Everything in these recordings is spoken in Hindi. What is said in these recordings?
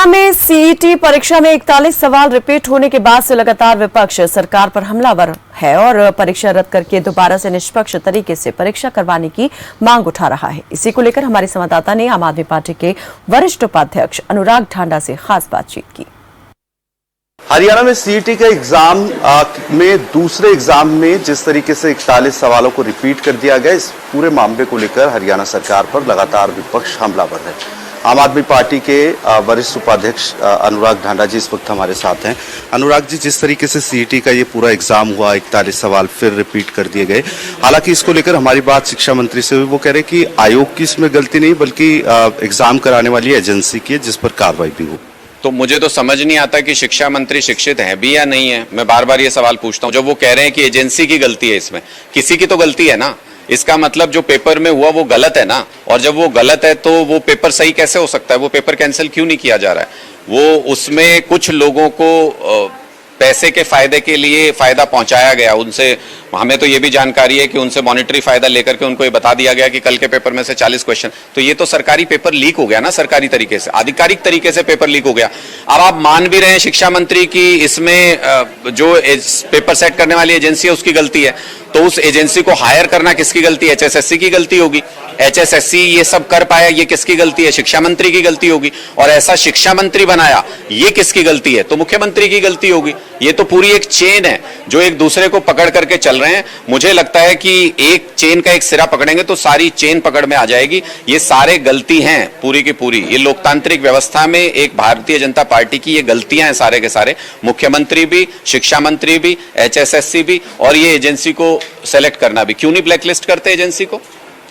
हरियाणा में सीईटी परीक्षा में 41 सवाल रिपीट होने के बाद से लगातार विपक्ष सरकार पर हमलावर है और परीक्षा रद्द करके दोबारा से निष्पक्ष तरीके से परीक्षा करवाने की मांग उठा रहा है। इसी को लेकर हमारे संवाददाता ने आम आदमी पार्टी के वरिष्ठ उपाध्यक्ष अनुराग ढांडा से खास बातचीत की। हरियाणा में सीईटी का एग्जाम में दूसरे एग्जाम में जिस तरीके से 41 सवालों को रिपीट कर दिया गया, इस पूरे मामले को लेकर हरियाणा सरकार पर लगातार विपक्ष हमलावर है। आम आदमी पार्टी के वरिष्ठ उपाध्यक्ष अनुराग ढांडा जी इस वक्त हमारे साथ हैं। अनुराग जी, जिस तरीके से सीईटी का ये पूरा एग्जाम हुआ, 41 सवाल फिर रिपीट कर दिए गए, हालांकि इसको लेकर हमारी बात शिक्षा मंत्री से हुई, वो कह रहे कि आयोग की इसमें गलती नहीं बल्कि एग्जाम कराने वाली एजेंसी की है जिस पर कार्रवाई भी हो। तो मुझे तो समझ नहीं आता कि शिक्षा मंत्री शिक्षित हैं भी या नहीं है। मैं बार बार ये सवाल पूछता हूँ। जब वो कह रहे हैं कि एजेंसी की गलती है, इसमें किसी की तो गलती है ना। इसका मतलब जो पेपर में हुआ वो गलत है ना, और जब वो गलत है तो वो पेपर सही कैसे हो सकता है? वो पेपर कैंसिल क्यों नहीं किया जा रहा है? वो उसमें कुछ लोगों को पैसे के फायदे के लिए फायदा पहुंचाया गया। उनसे हमें तो ये भी जानकारी है कि उनसे मॉनिटरी फायदा लेकर के उनको ये बता दिया गया कि कल के पेपर में से 40 क्वेश्चन, तो ये तो सरकारी पेपर लीक हो गया ना, सरकारी तरीके से, आधिकारिक तरीके से पेपर लीक हो गया। अब आप मान भी रहे हैं शिक्षा मंत्री की इसमें जो पेपर सेट करने वाली एजेंसी है उसकी गलती है, तो उस एजेंसी को हायर करना किसकी गलती है? एचएसएससी की गलती होगी। एचएसएससी ये सब कर पाया, ये किसकी गलती है? शिक्षा मंत्री की गलती होगी। और ऐसा शिक्षा मंत्री बनाया, ये किसकी गलती है? तो मुख्यमंत्री की गलती होगी। ये तो पूरी एक चेन है जो एक दूसरे को पकड़ करके चल रहे हैं। मुझे लगता है कि एक चेन का एक सिरा पकड़ेंगे तो सारी चेन पकड़ में आ जाएगी। ये सारे गलती हैं पूरी की पूरी। ये लोकतांत्रिक व्यवस्था में एक भारतीय जनता पार्टी की ये गलतियां हैं सारे के सारे। मुख्यमंत्री भी, शिक्षा मंत्री भी, एचएसएससी भी, और ये एजेंसी को सेलेक्ट करना भी। क्यों नहीं ब्लैकलिस्ट करते एजेंसी को?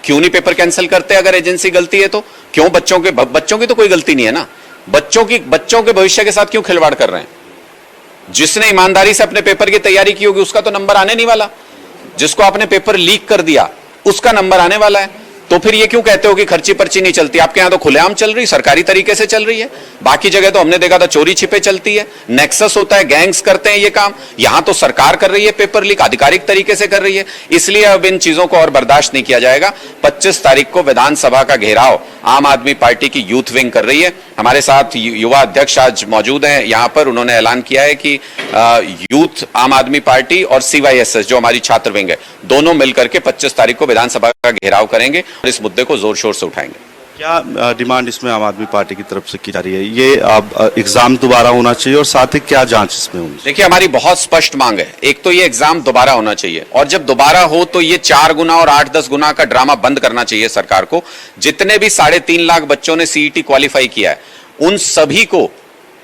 क्यों नहीं पेपर कैंसिल करते? अगर एजेंसी गलती है तो क्यों? बच्चों की तो कोई गलती नहीं है ना। बच्चों के भविष्य के साथ क्यों खिलवाड़ कर रहे हैं? जिसने ईमानदारी से अपने पेपर की तैयारी की होगी उसका तो नंबर आने नहीं वाला। जिसको आपने पेपर लीक कर दिया उसका नंबर आने वाला है। तो फिर ये क्यों कहते हो कि खर्ची पर्ची नहीं चलती? आपके यहां तो खुलेआम चल रही, सरकारी तरीके से चल रही है। बाकी जगह तो हमने देखा था चोरी छिपे चलती है, नेक्सस होता है, गैंग्स करते हैं ये काम। यहां तो सरकार कर रही है पेपर लीक, आधिकारिक तरीके से कर रही है। इसलिए अब इन चीजों को और बर्दाश्त नहीं किया जाएगा। 25 तारीख को विधानसभा का घेराव आम आदमी पार्टी की यूथ विंग कर रही है। हमारे साथ युवा अध्यक्ष आज मौजूद हैं यहां पर। उन्होंने ऐलान किया है कि यूथ आम आदमी पार्टी और CYSS जो हमारी छात्र विंग है, दोनों मिलकर के 25 तारीख को विधानसभा का घेराव करेंगे और इस मुद्दे को जोर शोर से उठाएंगे। क्या डिमांड इसमें आम आदमी पार्टी की तरफ से की जा रही है? ये एग्जाम दोबारा होना चाहिए और साथ ही क्या जांच इसमें होनी? देखिए, हमारी बहुत स्पष्ट मांग है। एक तो ये एग्जाम दोबारा होना चाहिए, और जब दोबारा हो तो ये 4 गुना और 8-10 गुना का ड्रामा बंद करना चाहिए सरकार को। जितने भी 3.5 लाख बच्चों ने सीईटी क्वालिफाई किया है, उन सभी को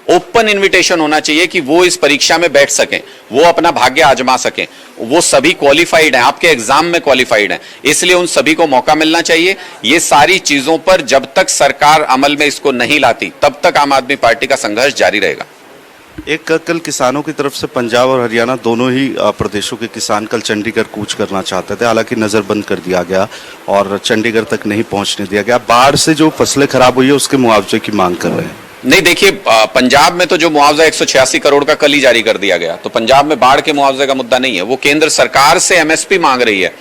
ओपन इनविटेशन होना चाहिए कि वो इस परीक्षा में बैठ सकें, वो अपना भाग्य आजमा सकें। वो सभी क्वालिफाइड हैं, आपके एग्जाम में क्वालिफाइड हैं, इसलिए उन सभी को मौका मिलना चाहिए। ये सारी चीजों पर जब तक सरकार अमल में इसको नहीं लाती तब तक आम आदमी पार्टी का संघर्ष जारी रहेगा। एक कल किसानों की तरफ से पंजाब और हरियाणा दोनों ही प्रदेशों के किसान कल चंडीगढ़ कूच करना चाहते थे, हालांकि नजरबंद कर दिया गया और चंडीगढ़ तक नहीं पहुंचने दिया गया। बाढ़ से जो फसलें खराब हुई है उसके मुआवजे की मांग कर रहे हैं। नहीं, देखिए, पंजाब में तो जो मुआवजा 186 करोड़ का कल ही जारी कर दिया गया, तो पंजाब में बाढ़ के मुआवजे का मुद्दा नहीं है। वो केंद्र सरकार से MSP मांग रही है।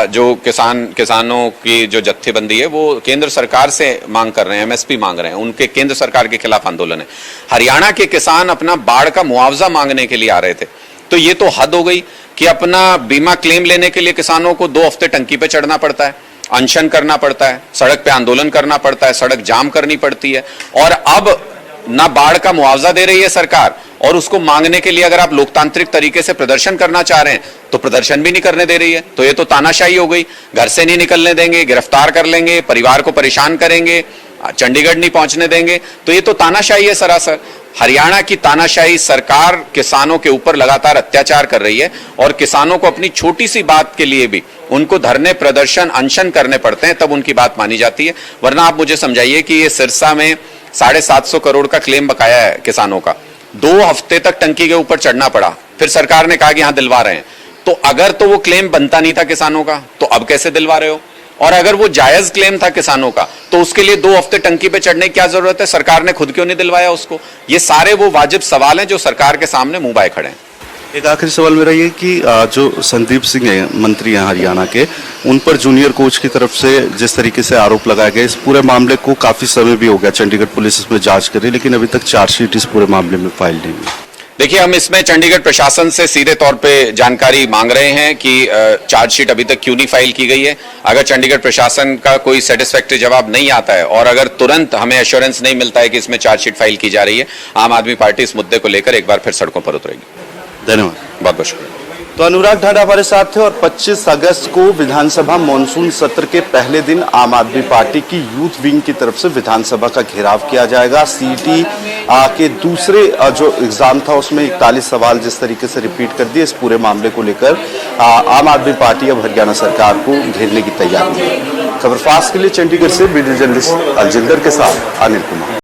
जो किसानों की जो जत्थेबंदी है वो केंद्र सरकार से मांग कर रहे हैं, MSP मांग रहे हैं। उनके केंद्र सरकार के खिलाफ आंदोलन है। हरियाणा के किसान अपना बाढ़ का मुआवजा मांगने के लिए आ रहे थे। तो ये तो हद हो गई कि अपना बीमा क्लेम लेने के लिए किसानों को 2 हफ्ते टंकी पे चढ़ना पड़ता है, अनशन करना पड़ता है, सड़क पे आंदोलन करना पड़ता है, सड़क जाम करनी पड़ती है। और अब ना बाढ़ का मुआवजा दे रही है सरकार, और उसको मांगने के लिए अगर आप लोकतांत्रिक तरीके से प्रदर्शन करना चाह रहे हैं तो प्रदर्शन भी नहीं करने दे रही है। तो ये तो तानाशाही हो गई। घर से नहीं निकलने देंगे, गिरफ्तार कर लेंगे, परिवार को परेशान करेंगे, चंडीगढ़ नहीं पहुंचने देंगे। तो ये तो तानाशाही है सरासर। हरियाणा की तानाशाही सरकार किसानों के ऊपर लगातार अत्याचार कर रही है, और किसानों को अपनी छोटी सी बात के लिए भी उनको धरने, प्रदर्शन, अनशन करने पड़ते हैं, तब उनकी बात मानी जाती है। वरना आप मुझे समझाइए कि ये सिरसा में 750 करोड़ का क्लेम बकाया है किसानों का। 2 हफ्ते तक टंकी के ऊपर चढ़ना पड़ा, फिर सरकार ने कहा कि हाँ दिलवा रहे हैं। तो अगर तो वो क्लेम बनता नहीं था किसानों का, तो अब कैसे दिलवा रहे हो? और अगर वो जायज क्लेम था किसानों का, तो उसके लिए 2 हफ्ते टंकी पे चढ़ने की क्या जरूरत है? सरकार ने खुद क्यों नहीं दिलवाया उसको? ये सारे वो वाजिब सवाल हैं जो सरकार के सामने मुंह बाए खड़े हैं। एक आखिरी सवाल मेरा ये कि जो संदीप सिंह है मंत्री हैं हरियाणा के, उन पर जूनियर कोच की तरफ से जिस तरीके से आरोप लगाया गया, इस पूरे मामले को काफी समय भी हो गया, चंडीगढ़ पुलिस इसमें जांच कर रही है, लेकिन अभी तक चार्जशीट इस पूरे मामले में फाइल नहीं हुई। देखिए, हम इसमें चंडीगढ़ प्रशासन से सीधे तौर पे जानकारी मांग रहे हैं कि चार्जशीट अभी तक क्यों नहीं फाइल की गई है। अगर चंडीगढ़ प्रशासन का कोई सेटिस्फैक्टरी जवाब नहीं आता है और अगर तुरंत हमें एश्योरेंस नहीं मिलता है कि इसमें चार्जशीट फाइल की जा रही है, आम आदमी पार्टी इस मुद्दे को लेकर एक बार फिर सड़कों पर उतरेगी। धन्यवाद। बहुत बहुत शुक्रिया। तो अनुराग ढांडा हमारे साथ थे और 25 अगस्त को विधानसभा मॉनसून सत्र के पहले दिन आम आदमी पार्टी की यूथ विंग की तरफ से विधानसभा का घेराव किया जाएगा। सीईटी के दूसरे जो एग्जाम था उसमें 41 सवाल जिस तरीके से रिपीट कर दिए, इस पूरे मामले को लेकर आम आदमी पार्टी अब हरियाणा सरकार को घेरने की तैयारी है। खबर फास्ट के लिए चंडीगढ़ से वीडियो जर्नलिस्ट अलजिंदर के साथ अनिल कुमार।